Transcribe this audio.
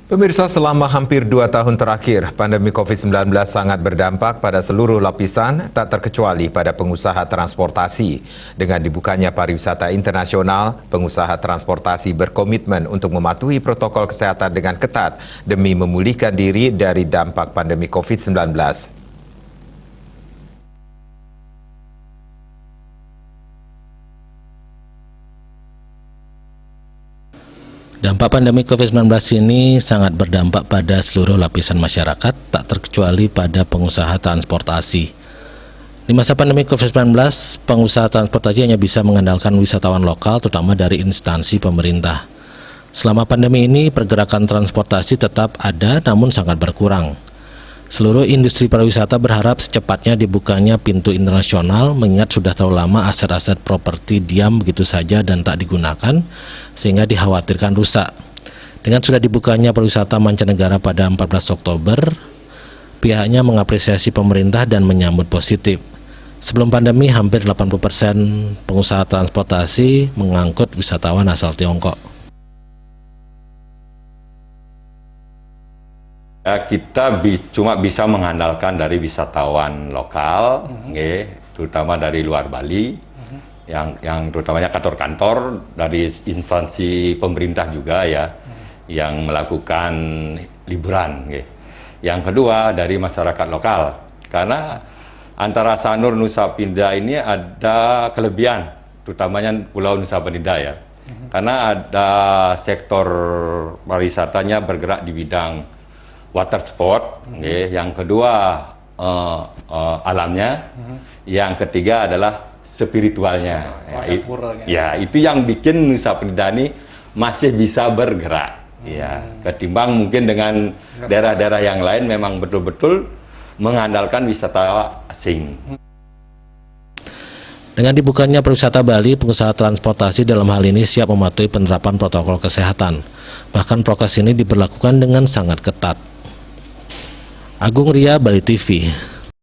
Pemirsa, selama hampir 2 tahun terakhir, pandemi COVID-19 sangat berdampak pada seluruh lapisan, tak terkecuali pada pengusaha transportasi. Dengan dibukanya pariwisata internasional, pengusaha transportasi berkomitmen untuk mematuhi protokol kesehatan dengan ketat demi memulihkan diri dari dampak pandemi COVID-19. Dampak pandemi COVID-19 ini sangat berdampak pada seluruh lapisan masyarakat, tak terkecuali pada pengusaha transportasi. Di masa pandemi COVID-19, pengusaha transportasi hanya bisa mengandalkan wisatawan lokal, terutama dari instansi pemerintah. Selama pandemi ini, pergerakan transportasi tetap ada, namun sangat berkurang. Seluruh industri pariwisata berharap secepatnya dibukanya pintu internasional, mengingat sudah terlalu lama aset-aset properti diam begitu saja dan tak digunakan, sehingga dikhawatirkan rusak. Dengan sudah dibukanya pariwisata mancanegara pada 14 Oktober, pihaknya mengapresiasi pemerintah dan menyambut positif. Sebelum pandemi, hampir 80% pengusaha transportasi mengangkut wisatawan asal Tiongkok. Kita cuma bisa mengandalkan dari wisatawan lokal, terutama dari luar Bali, yang terutamanya kantor-kantor dari instansi pemerintah juga ya, yang melakukan liburan. Yang kedua dari masyarakat lokal, karena antara Sanur Nusa Penida ini ada kelebihan, terutamanya Pulau Nusa Penida ya, karena ada sektor pariwisatanya bergerak di bidang water sport, yang kedua alamnya, yang ketiga adalah spiritualnya. Itu yang bikin Nusa Penida ini masih bisa bergerak. Ketimbang mungkin dengan daerah-daerah yang lain memang betul-betul mengandalkan wisata asing. Dengan dibukanya pariwisata Bali, pengusaha transportasi dalam hal ini siap mematuhi penerapan protokol kesehatan. Bahkan prokes ini diberlakukan dengan sangat ketat. Agung Ria, Bali TV.